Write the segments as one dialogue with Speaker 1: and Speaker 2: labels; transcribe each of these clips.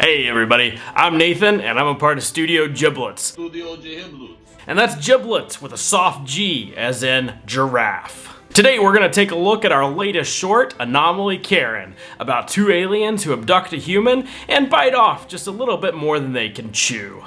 Speaker 1: Hey everybody, I'm Nathan and I'm a part of Studio Ghibletz. And that's Ghibletz with a soft G, as in giraffe. Today we're going to take a look at our latest short, Anomaly Karen, about two aliens who abduct a human and bite off just a little bit more than they can chew.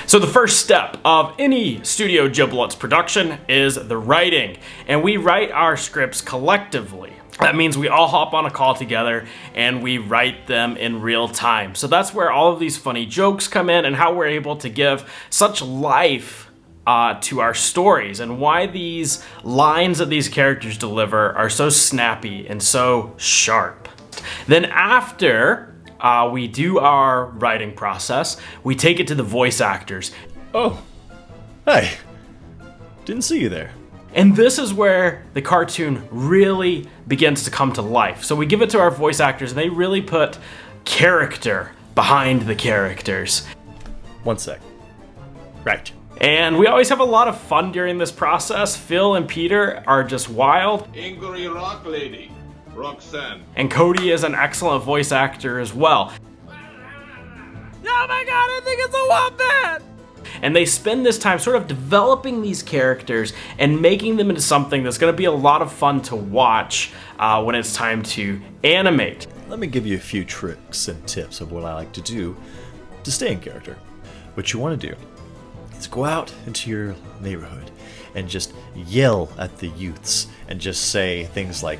Speaker 1: So the first step of any Studio Ghibletz production is the writing, and we write our scripts collectively. That means we all hop on a call together and we write them in real time. So that's where all of these funny jokes come in and how we're able to give such life to our stories and why these lines that these characters deliver are so snappy and so sharp. Then after we do our writing process, we take it to the voice actors.
Speaker 2: Oh, hey, didn't see you there.
Speaker 1: And this is where the cartoon really begins to come to life. So we give it to our voice actors and they really put character behind the characters.
Speaker 2: One sec. Right.
Speaker 1: And we always have a lot of fun during this process. Phil and Peter are just wild.
Speaker 3: Angry Rock Lady, Roxanne.
Speaker 1: And Cody is an excellent voice actor as well. Oh my god, I think it's a wombat! And they spend this time sort of developing these characters and making them into something that's going to be a lot of fun to watch when it's time to animate.
Speaker 2: Let me give you a few tricks and tips of what I like to do to stay in character. What you want to do is go out into your neighborhood and just yell at the youths and just say things like,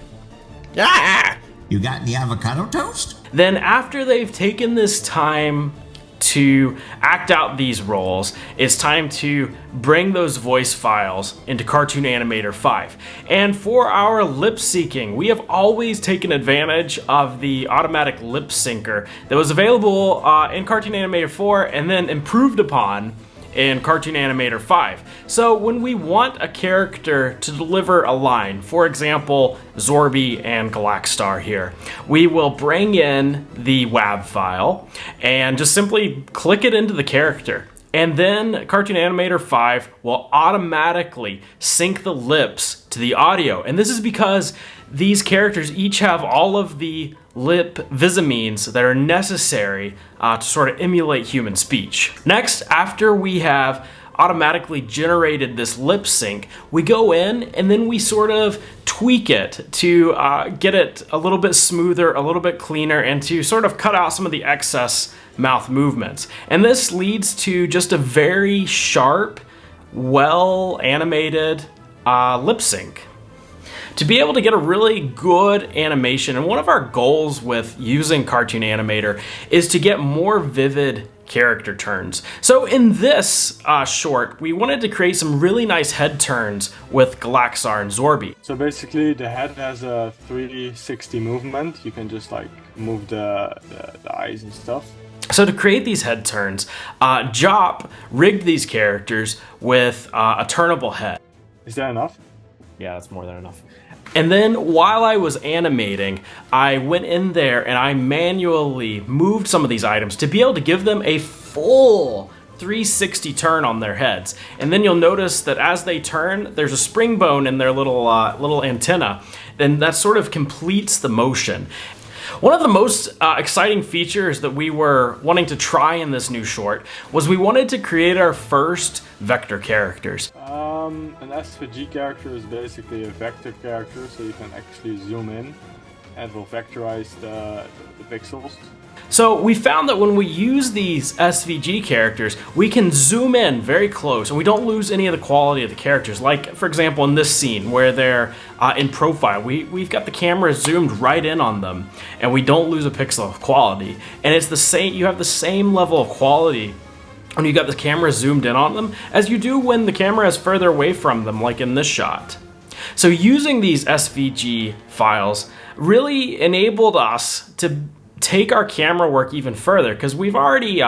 Speaker 2: "Ah!
Speaker 4: You got any avocado toast?"
Speaker 1: Then after they've taken this time to act out these roles, it's time to bring those voice files into Cartoon Animator 5. And for our lip syncing, we have always taken advantage of the automatic lip syncer that was available in Cartoon Animator 4 and then improved upon in Cartoon Animator 5. So when we want a character to deliver a line, for example, Zorby and Galaxstar here, we will bring in the WAV file and just simply click it into the character. And then Cartoon Animator 5 will automatically sync the lips to the audio. And this is because these characters each have all of the lip visamines that are necessary to sort of emulate human speech. Next, after we have automatically generated this lip sync, we go in and then we sort of tweak it to get it a little bit smoother, a little bit cleaner, and to sort of cut out some of the excess mouth movements. And this leads to just a very sharp, well animated lip sync. To be able to get a really good animation, and one of our goals with using Cartoon Animator is to get more vivid character turns. So in this short, we wanted to create some really nice head turns with Galaxstar and Zorby.
Speaker 5: So basically the head has a 360 movement. You can just like move the eyes and stuff.
Speaker 1: So to create these head turns, Jop rigged these characters with a turnable head.
Speaker 5: Is that enough?
Speaker 1: Yeah, that's more than enough. And then while I was animating, I went in there and I manually moved some of these items to be able to give them a full 360 turn on their heads. And then you'll notice that as they turn, there's a spring bone in their little antenna, and that sort of completes the motion. One of the most exciting features that we were wanting to try in this new short was we wanted to create our first vector characters.
Speaker 5: An SVG character is basically a vector character, so you can actually zoom in and it will vectorize the pixels.
Speaker 1: So we found that when we use these SVG characters, we can zoom in very close and we don't lose any of the quality of the characters. Like, for example, in this scene where they're in profile, we've got the camera zoomed right in on them and we don't lose a pixel of quality. And it's the same, you have the same level of quality when you got the camera zoomed in on them as you do when the camera is further away from them, like in this shot. So using these SVG files really enabled us to take our camera work even further, because we've already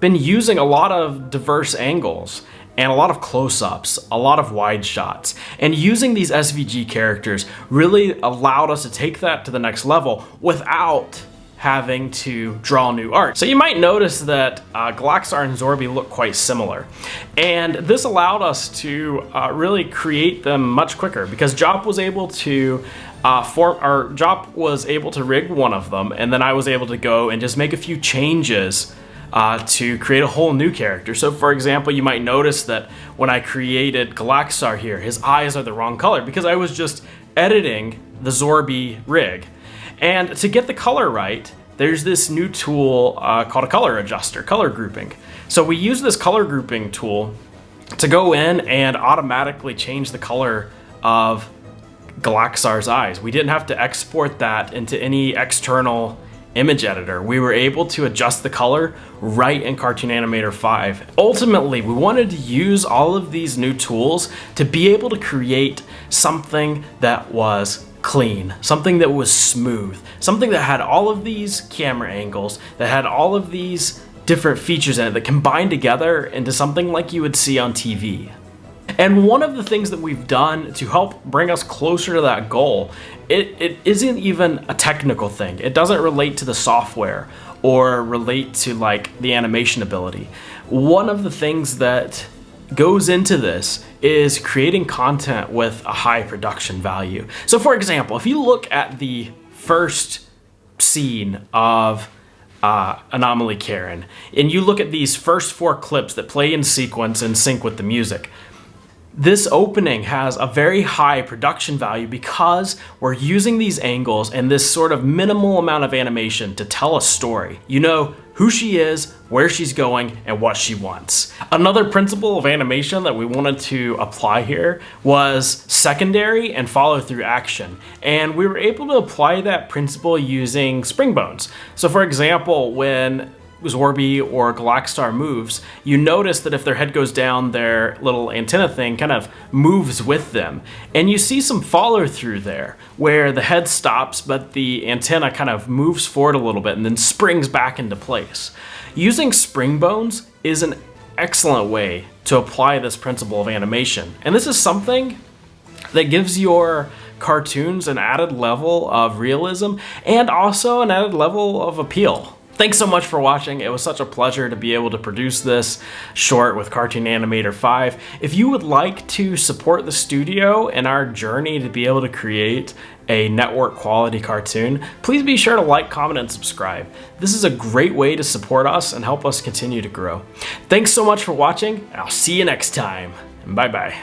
Speaker 1: been using a lot of diverse angles and a lot of close-ups, a lot of wide shots. And using these SVG characters really allowed us to take that to the next level without having to draw new art. So you might notice that Galaxstar and Zorby look quite similar. And this allowed us to really create them much quicker because Jop was able to Jop was able to rig one of them, and then I was able to go and just make a few changes to create a whole new character. So for example, you might notice that when I created Galaxar here, his eyes are the wrong color because I was just editing the Zorby rig. And to get the color right, there's this new tool called a color adjuster, color grouping. So we use this color grouping tool to go in and automatically change the color of Galaxar's eyes. We didn't have to export that into any external image editor. We were able to adjust the color right in Cartoon Animator 5. Ultimately, we wanted to use all of these new tools to be able to create something that was clean, something that was smooth, something that had all of these camera angles, that had all of these different features in it that combined together into something like you would see on TV. And one of the things that we've done to help bring us closer to that goal, it isn't even a technical thing. It doesn't relate to the software or relate to like the animation ability. One of the things that goes into this is creating content with a high production value. So for example, if you look at the first scene of Anomaly Karen, and you look at these first 4 clips that play in sequence and sync with the music, this opening has a very high production value because we're using these angles and this sort of minimal amount of animation to tell a story. You know who she is, where she's going, and what she wants. Another principle of animation that we wanted to apply here was secondary and follow-through action. And we were able to apply that principle using spring bones. So for example, when Zorby or Galaxar moves, you notice that if their head goes down, their little antenna thing kind of moves with them. And you see some follow through there where the head stops, but the antenna kind of moves forward a little bit and then springs back into place. Using spring bones is an excellent way to apply this principle of animation. And this is something that gives your cartoons an added level of realism and also an added level of appeal. Thanks so much for watching. It was such a pleasure to be able to produce this short with Cartoon Animator 5. If you would like to support the studio and our journey to be able to create a network quality cartoon, please be sure to like, comment, and subscribe. This is a great way to support us and help us continue to grow. Thanks so much for watching, and I'll see you next time. Bye-bye.